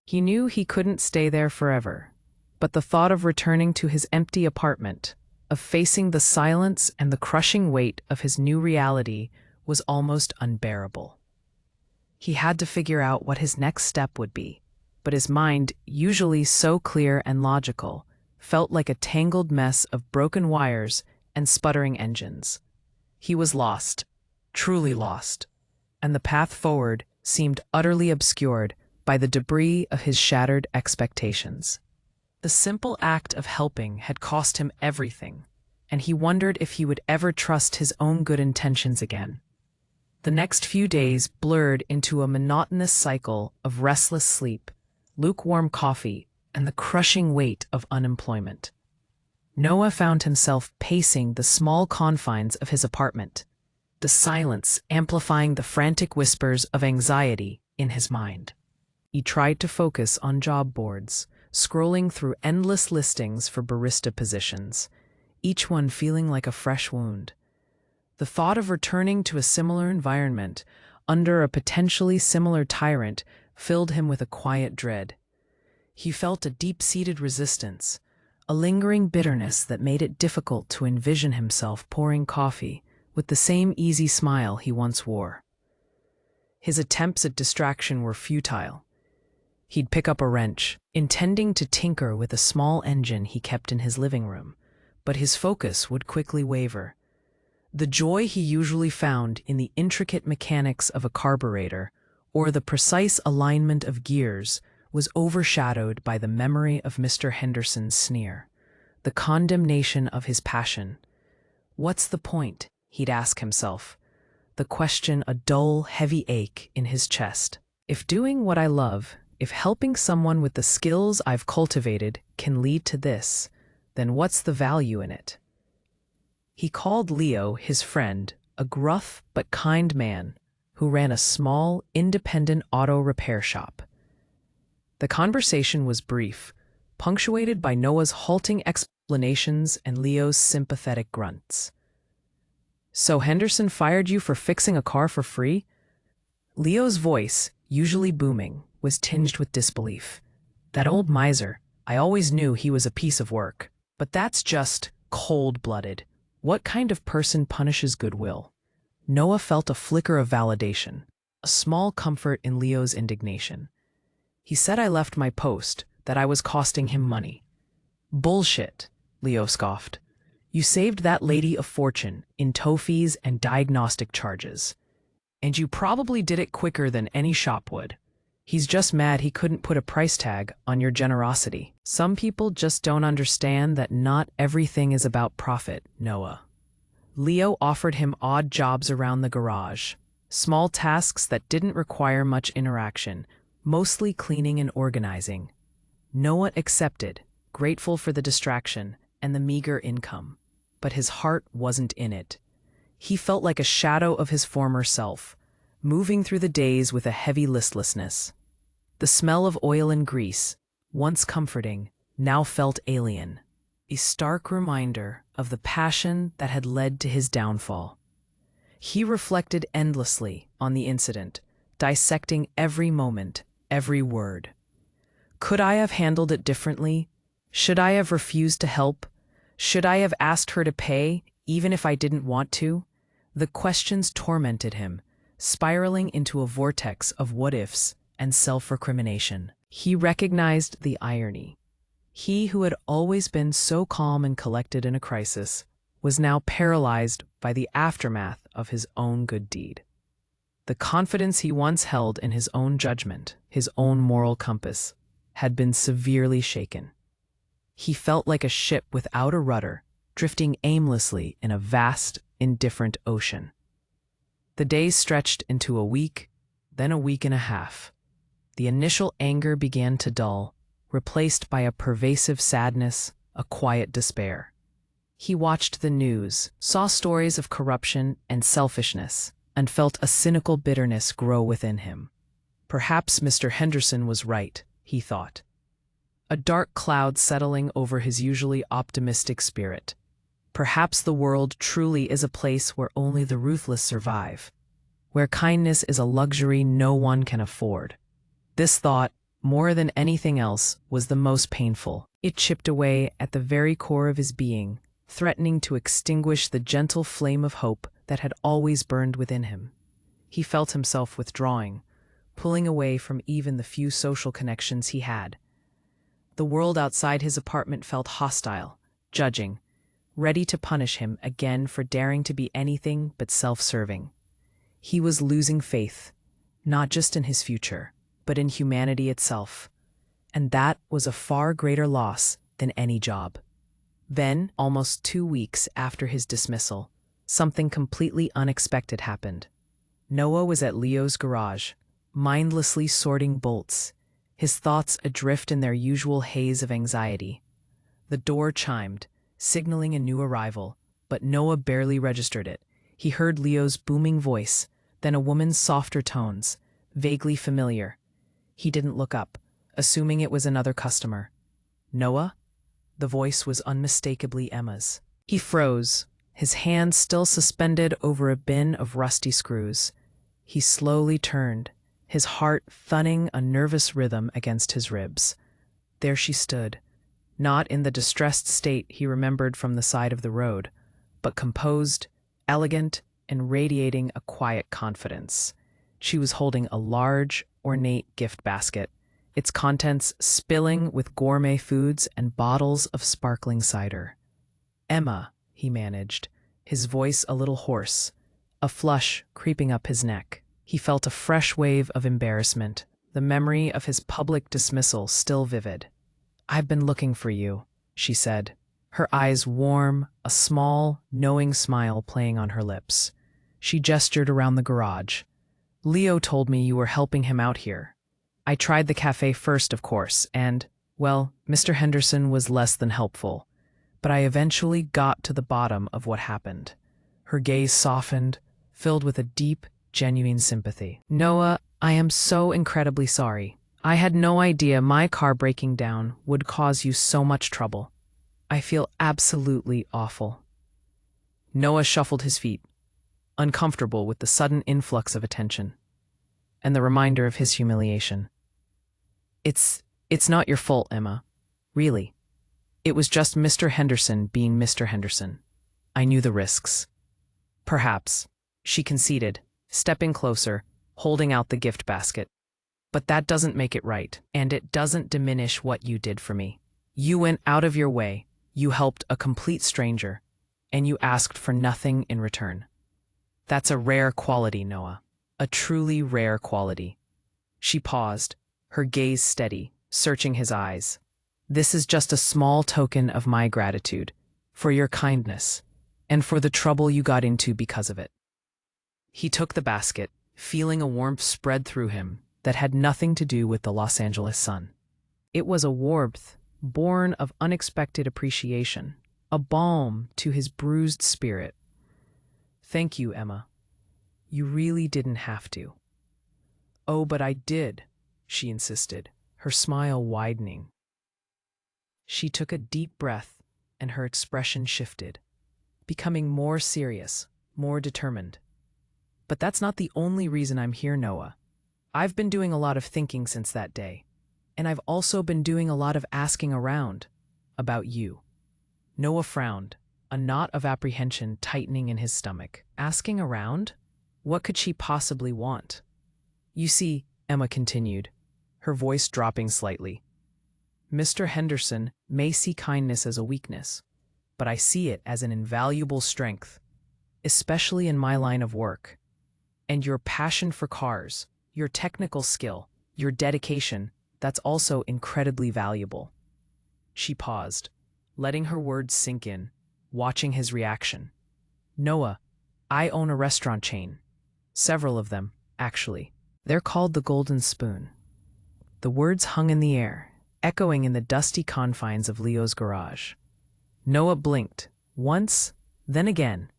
He knew he couldn't stay there forever, but the thought of returning to his empty apartment, of facing the silence and the crushing weight of his new reality, was almost unbearable. He had to figure out what his next step would be, but his mind, usually so clear and logical, felt like a tangled mess of broken wires and sputtering engines. He was lost, truly lost, and the path forward seemed utterly obscured by the debris of his shattered expectations. The simple act of helping had cost him everything, and he wondered if he would ever trust his own good intentions again. The next few days blurred into a monotonous cycle of restless sleep, lukewarm coffee, and the crushing weight of unemployment. Noah found himself pacing the small confines of his apartment, the silence amplifying the frantic whispers of anxiety in his mind. He tried to focus on job boards, scrolling through endless listings for barista positions, each one feeling like a fresh wound. The thought of returning to a similar environment, under a potentially similar tyrant, filled him with a quiet dread. He felt a deep-seated resistance, a lingering bitterness that made it difficult to envision himself pouring coffee with the same easy smile he once wore. His attempts at distraction were futile. He'd pick up a wrench, intending to tinker with a small engine he kept in his living room, but his focus would quickly waver. The joy he usually found in the intricate mechanics of a carburetor or the precise alignment of gears was overshadowed by the memory of Mr. Henderson's sneer, the condemnation of his passion. What's the point? He'd ask himself, the question a dull, heavy ache in his chest. If doing what I love, if helping someone with the skills I've cultivated can lead to this, then what's the value in it? He called Leo his friend, a gruff but kind man who ran a small, independent auto repair shop. The conversation was brief, punctuated by Noah's halting explanations and Leo's sympathetic grunts. "So Henderson fired you for fixing a car for free?" Leo's voice, usually booming, was tinged with disbelief. "That old miser, I always knew he was a piece of work. But that's just cold-blooded. What kind of person punishes goodwill?" Noah felt a flicker of validation, a small comfort in Leo's indignation. "He said I left my post, that I was costing him money." "Bullshit," Leo scoffed. "You saved that lady a fortune in tow fees and diagnostic charges. And you probably did it quicker than any shop would. He's just mad he couldn't put a price tag on your generosity." "Some people just don't understand that not everything is about profit, Noah." Leo offered him odd jobs around the garage, small tasks that didn't require much interaction, mostly cleaning and organizing. Noah accepted, grateful for the distraction and the meager income. But his heart wasn't in it. He felt like a shadow of his former self, moving through the days with a heavy listlessness. The smell of oil and grease, once comforting, now felt alien, a stark reminder of the passion that had led to his downfall. He reflected endlessly on the incident, dissecting every moment, every word. Could I have handled it differently? Should I have refused to help? Should I have asked her to pay, even if I didn't want to? The questions tormented him, spiraling into a vortex of what-ifs and self-recrimination. He recognized the irony. He who had always been so calm and collected in a crisis was now paralyzed by the aftermath of his own good deed. The confidence he once held in his own judgment, his own moral compass, had been severely shaken. He felt like a ship without a rudder, drifting aimlessly in a vast, indifferent ocean. The days stretched into a week, then a week and a half. The initial anger began to dull, replaced by a pervasive sadness, a quiet despair. He watched the news, saw stories of corruption and selfishness, and felt a cynical bitterness grow within him. Perhaps Mr. Henderson was right, he thought. A dark cloud settling over his usually optimistic spirit. Perhaps the world truly is a place where only the ruthless survive, where kindness is a luxury no one can afford. This thought, more than anything else, was the most painful. It chipped away at the very core of his being, threatening to extinguish the gentle flame of hope that had always burned within him. He felt himself withdrawing, pulling away from even the few social connections he had. The world outside his apartment felt hostile, judging, ready to punish him again for daring to be anything but self-serving. He was losing faith, not just in his future, but in humanity itself. And that was a far greater loss than any job. Then, almost 2 weeks after his dismissal, something completely unexpected happened. Noah was at Leo's garage, mindlessly sorting bolts, his thoughts adrift in their usual haze of anxiety. The door chimed, signaling a new arrival, but Noah barely registered it. He heard Leo's booming voice, then a woman's softer tones, vaguely familiar. He didn't look up, assuming it was another customer. "Noah?" The voice was unmistakably Emma's. He froze, his hand still suspended over a bin of rusty screws. He slowly turned, his heart thudding a nervous rhythm against his ribs. There she stood, not in the distressed state he remembered from the side of the road, but composed, elegant, and radiating a quiet confidence. She was holding a large, ornate gift basket, its contents spilling with gourmet foods and bottles of sparkling cider. "Emma," he managed, his voice a little hoarse, a flush creeping up his neck. He felt a fresh wave of embarrassment, the memory of his public dismissal still vivid. "I've been looking for you," she said, her eyes warm, a small, knowing smile playing on her lips. She gestured around the garage. "Leo told me you were helping him out here. I tried the cafe first, of course, and, well, Mr. Henderson was less than helpful. But I eventually got to the bottom of what happened." Her gaze softened, filled with a deep, genuine sympathy. "Noah, I am so incredibly sorry. I had no idea my car breaking down would cause you so much trouble. I feel absolutely awful." Noah shuffled his feet, uncomfortable with the sudden influx of attention and the reminder of his humiliation. It's not your fault, Emma. Really. It was just Mr. Henderson being Mr. Henderson. I knew the risks. Perhaps, she conceded, stepping closer, holding out the gift basket. But that doesn't make it right, and it doesn't diminish what you did for me. You went out of your way, you helped a complete stranger, and you asked for nothing in return. That's a rare quality, Noah. A truly rare quality. She paused, her gaze steady, searching his eyes. This is just a small token of my gratitude, for your kindness, and for the trouble you got into because of it. He took the basket, feeling a warmth spread through him that had nothing to do with the Los Angeles sun. It was a warmth born of unexpected appreciation, a balm to his bruised spirit. "Thank you, Emma. You really didn't have to." "Oh, but I did," she insisted, her smile widening. She took a deep breath, and her expression shifted, becoming more serious, more determined. "But that's not the only reason I'm here, Noah. I've been doing a lot of thinking since that day, and I've also been doing a lot of asking around about you." Noah frowned, a knot of apprehension tightening in his stomach. Asking around? What could she possibly want? "You see," Emma continued, her voice dropping slightly, "Mr. Henderson may see kindness as a weakness, but I see it as an invaluable strength, especially in my line of work. And your passion for cars, your technical skill, your dedication, that's also incredibly valuable." She paused, letting her words sink in, watching his reaction. "Noah, I own a restaurant chain. Several of them, actually. They're called the Golden Spoon." The words hung in the air, echoing in the dusty confines of Leo's garage. Noah blinked, once, then again,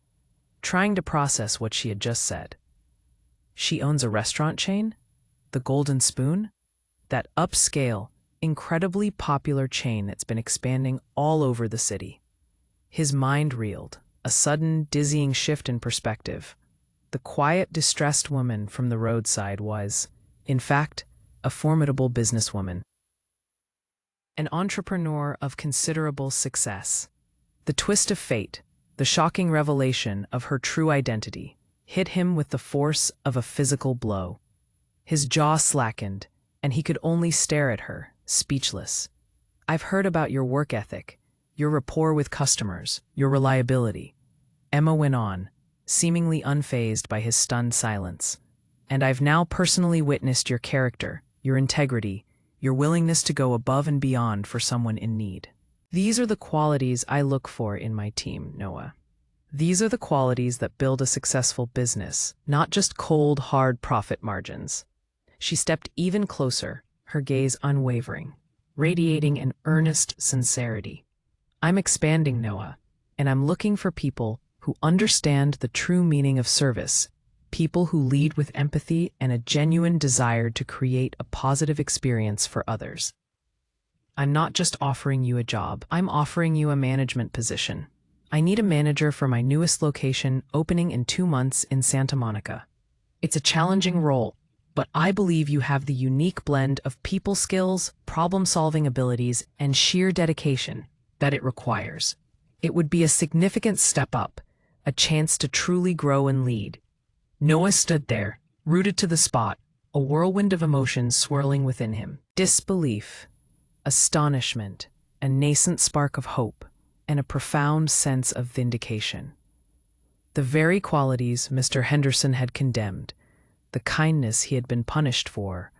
trying to process what she had just said. She owns a restaurant chain? The Golden Spoon? That upscale, incredibly popular chain that's been expanding all over the city. His mind reeled, a sudden, dizzying shift in perspective. The quiet, distressed woman from the roadside was, in fact, a formidable businesswoman. An entrepreneur of considerable success. The twist of fate, the shocking revelation of her true identity, hit him with the force of a physical blow. His jaw slackened, and he could only stare at her, speechless. "I've heard about your work ethic, your rapport with customers, your reliability," Emma went on, seemingly unfazed by his stunned silence. "And I've now personally witnessed your character, your integrity, your willingness to go above and beyond for someone in need. These are the qualities I look for in my team, Noah. These are the qualities that build a successful business, not just cold, hard profit margins." She stepped even closer, her gaze unwavering, radiating an earnest sincerity. "I'm expanding, Noah, and I'm looking for people who understand the true meaning of service, people who lead with empathy and a genuine desire to create a positive experience for others. I'm not just offering you a job, I'm offering you a management position. I need a manager for my newest location opening in 2 months in Santa Monica. It's a challenging role, but I believe you have the unique blend of people skills, problem-solving abilities, and sheer dedication that it requires. It would be a significant step up, a chance to truly grow and lead." Noah stood there, rooted to the spot, a whirlwind of emotions swirling within him. Disbelief, astonishment, a nascent spark of hope, and a profound sense of vindication. The very qualities Mr. Henderson had condemned, the kindness he had been punished for,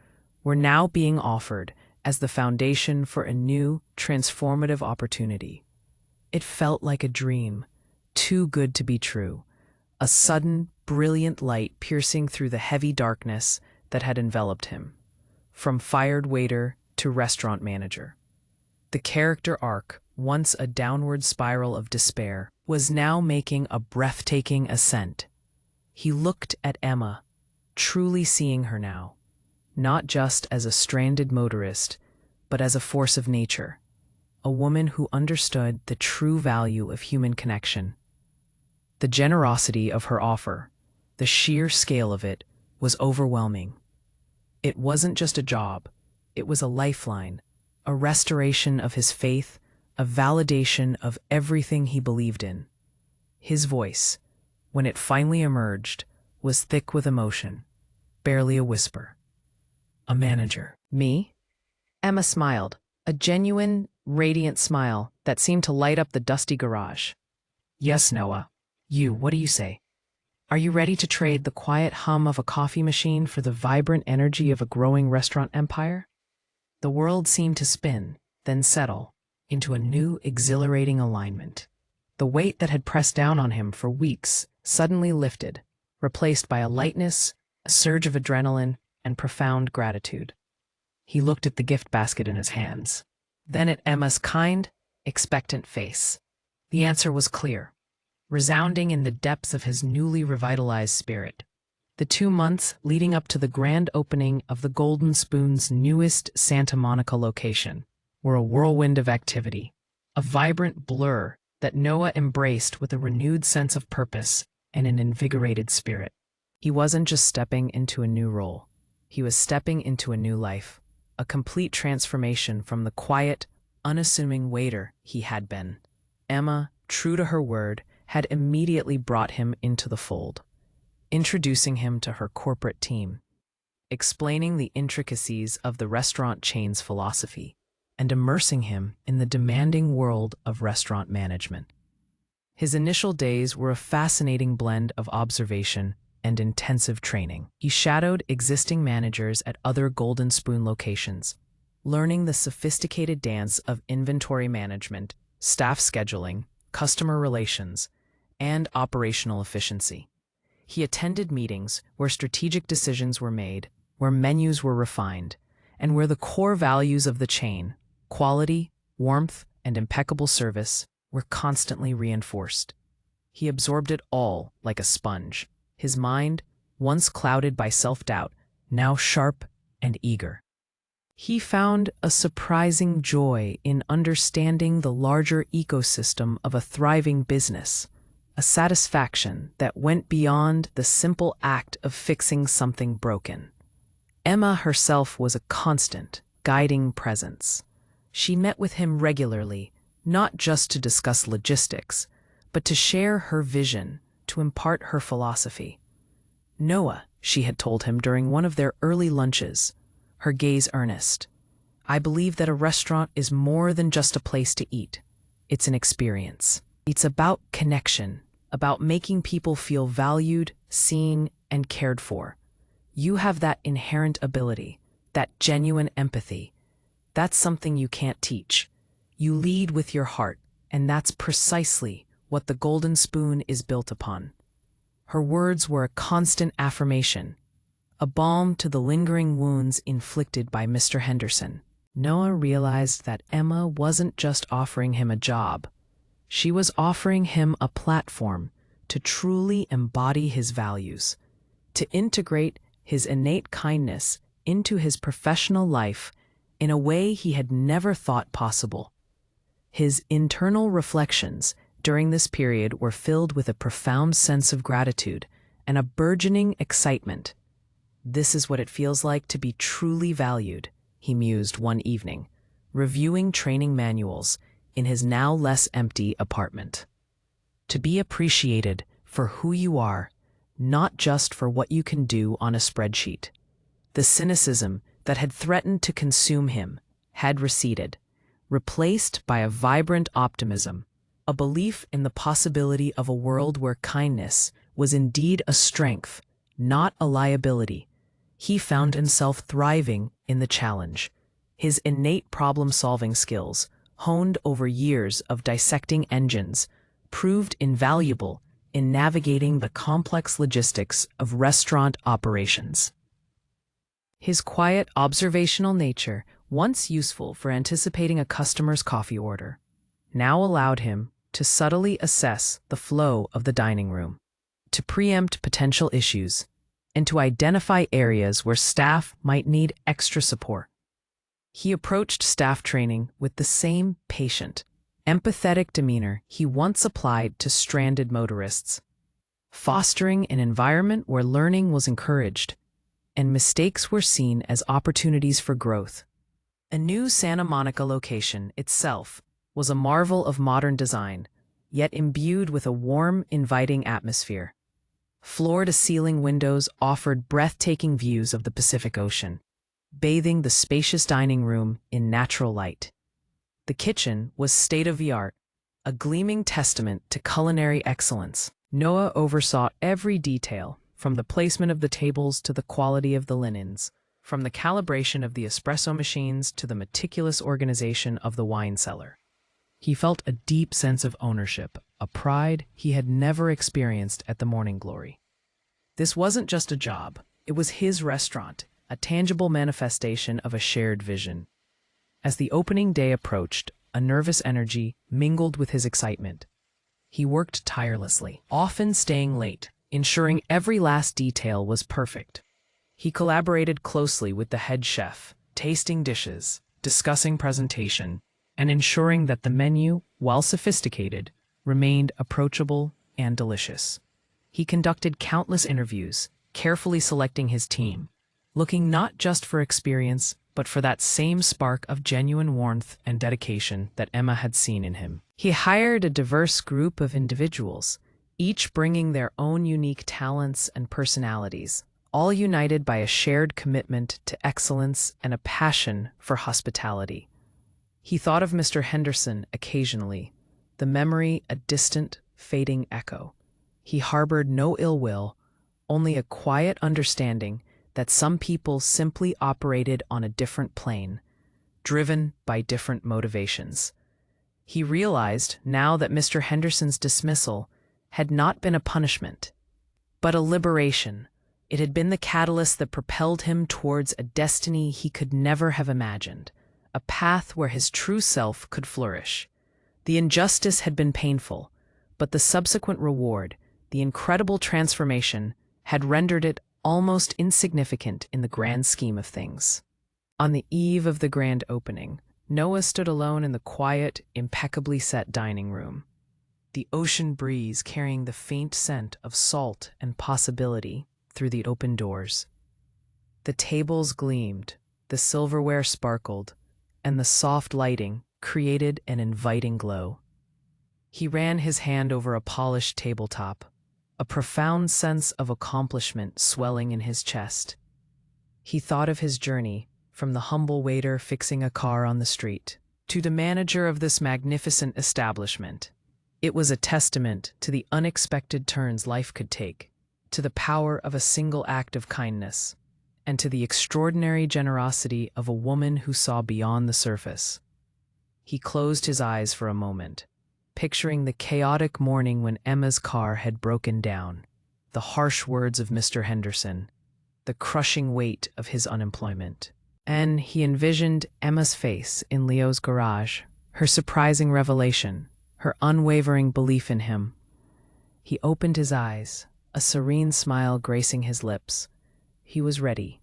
were now being offered as the foundation for a new, transformative opportunity. It felt like a dream, too good to be true, a sudden, brilliant light piercing through the heavy darkness that had enveloped him. From fired waiter to restaurant manager. The character arc, once a downward spiral of despair, was now making a breathtaking ascent. He looked at Emma, truly seeing her now, not just as a stranded motorist, but as a force of nature, a woman who understood the true value of human connection. The generosity of her offer, the sheer scale of it, was overwhelming. It wasn't just a job, it was a lifeline, a restoration of his faith, a validation of everything he believed in. His voice, when it finally emerged, was thick with emotion, barely a whisper. A manager. Me? Emma smiled, a genuine, radiant smile that seemed to light up the dusty garage. Yes, Noah. What do you say? Are you ready to trade the quiet hum of a coffee machine for the vibrant energy of a growing restaurant empire? The world seemed to spin, then settle, into a new, exhilarating alignment. The weight that had pressed down on him for weeks suddenly lifted, replaced by a lightness, a surge of adrenaline, and profound gratitude. He looked at the gift basket in his hands, then at Emma's kind, expectant face. The answer was clear, resounding in the depths of his newly revitalized spirit. The 2 months leading up to the grand opening of the Golden Spoon's newest Santa Monica location were a whirlwind of activity, a vibrant blur that Noah embraced with a renewed sense of purpose and an invigorated spirit. He wasn't just stepping into a new role. He was stepping into a new life, a complete transformation from the quiet, unassuming waiter he had been. Emma, true to her word, had immediately brought him into the fold, introducing him to her corporate team, explaining the intricacies of the restaurant chain's philosophy, and immersing him in the demanding world of restaurant management. His initial days were a fascinating blend of observation and intensive training. He shadowed existing managers at other Golden Spoon locations, learning the sophisticated dance of inventory management, staff scheduling, customer relations, and operational efficiency. He attended meetings where strategic decisions were made, where menus were refined, and where the core values of the chain, quality, warmth, and impeccable service, were constantly reinforced. He absorbed it all like a sponge, his mind, once clouded by self-doubt, now sharp and eager. He found a surprising joy in understanding the larger ecosystem of a thriving business, a satisfaction that went beyond the simple act of fixing something broken. Emma herself was a constant, guiding presence. She met with him regularly, not just to discuss logistics, but to share her vision, to impart her philosophy. Noah, she had told him during one of their early lunches, her gaze earnest, I believe that a restaurant is more than just a place to eat. It's an experience. It's about connection, about making people feel valued, seen, and cared for. You have that inherent ability, that genuine empathy. That's something you can't teach. You lead with your heart, and that's precisely what the Golden Spoon is built upon. Her words were a constant affirmation, a balm to the lingering wounds inflicted by Mr. Henderson. Noah realized that Emma wasn't just offering him a job. She was offering him a platform to truly embody his values, to integrate his innate kindness into his professional life in a way he had never thought possible. His internal reflections during this period were filled with a profound sense of gratitude and a burgeoning excitement. This is what it feels like to be truly valued, he mused one evening, reviewing training manuals in his now less empty apartment. To be appreciated for who you are, not just for what you can do on a spreadsheet. The cynicism that had threatened to consume him had receded, replaced by a vibrant optimism, a belief in the possibility of a world where kindness was indeed a strength, not a liability. He found himself thriving in the challenge. His innate problem-solving skills, honed over years of dissecting engines, proved invaluable in navigating the complex logistics of restaurant operations. His quiet, observational nature, once useful for anticipating a customer's coffee order, now allowed him to subtly assess the flow of the dining room, to preempt potential issues, and to identify areas where staff might need extra support. He approached staff training with the same patient, empathetic demeanor he once applied to stranded motorists, fostering an environment where learning was encouraged and mistakes were seen as opportunities for growth. A new Santa Monica location itself was a marvel of modern design, yet imbued with a warm, inviting atmosphere. Floor-to-ceiling windows offered breathtaking views of the Pacific Ocean, bathing the spacious dining room in natural light. The kitchen was state-of-the-art, a gleaming testament to culinary excellence. Noah oversaw every detail, from the placement of the tables to the quality of the linens, from the calibration of the espresso machines to the meticulous organization of the wine cellar. He felt a deep sense of ownership, a pride he had never experienced at the Morning Glory. This wasn't just a job, it was his restaurant, a tangible manifestation of a shared vision. As the opening day approached, a nervous energy mingled with his excitement. He worked tirelessly, often staying late, ensuring every last detail was perfect. He collaborated closely with the head chef, tasting dishes, discussing presentation, and ensuring that the menu, while sophisticated, remained approachable and delicious. He conducted countless interviews, carefully selecting his team, looking not just for experience, but for that same spark of genuine warmth and dedication that Emma had seen in him. He hired a diverse group of individuals, each bringing their own unique talents and personalities, all united by a shared commitment to excellence and a passion for hospitality. He thought of Mr. Henderson occasionally, the memory a distant, fading echo. He harbored no ill will, only a quiet understanding that some people simply operated on a different plane, driven by different motivations. He realized now that Mr. Henderson's dismissal had not been a punishment, but a liberation. It had been the catalyst that propelled him towards a destiny he could never have imagined, a path where his true self could flourish. The injustice had been painful, but the subsequent reward, the incredible transformation, had rendered it almost insignificant in the grand scheme of things. On the eve of the grand opening, Noah stood alone in the quiet, impeccably set dining room, the ocean breeze carrying the faint scent of salt and possibility through the open doors. The tables gleamed, the silverware sparkled, and the soft lighting created an inviting glow. He ran his hand over a polished tabletop, a profound sense of accomplishment swelling in his chest. He thought of his journey, from the humble waiter fixing a car on the street, to the manager of this magnificent establishment. It was a testament to the unexpected turns life could take, to the power of a single act of kindness, and to the extraordinary generosity of a woman who saw beyond the surface. He closed his eyes for a moment, picturing the chaotic morning when Emma's car had broken down, the harsh words of Mr. Henderson, the crushing weight of his unemployment. And he envisioned Emma's face in Leo's garage, her surprising revelation, her unwavering belief in him. He opened his eyes, a serene smile gracing his lips. He was ready.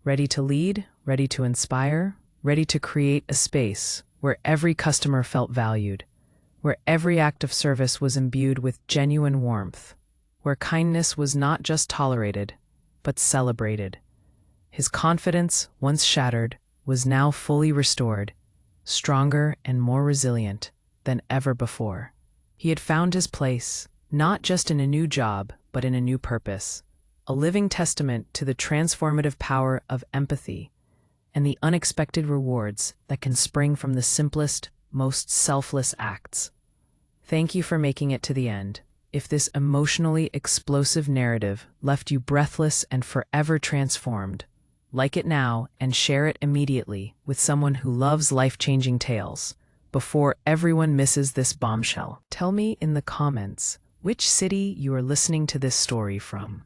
Ready to lead, ready to inspire, ready to create a space where every customer felt valued, where every act of service was imbued with genuine warmth, where kindness was not just tolerated, but celebrated. His confidence, once shattered, was now fully restored, stronger and more resilient than ever before. He had found his place, not just in a new job, but in a new purpose, a living testament to the transformative power of empathy and the unexpected rewards that can spring from the simplest, most selfless acts. Thank you for making it to the end. If this emotionally explosive narrative left you breathless and forever transformed, like it now and share it immediately with someone who loves life-changing tales before everyone misses this bombshell. Tell me in the comments which city you are listening to this story from.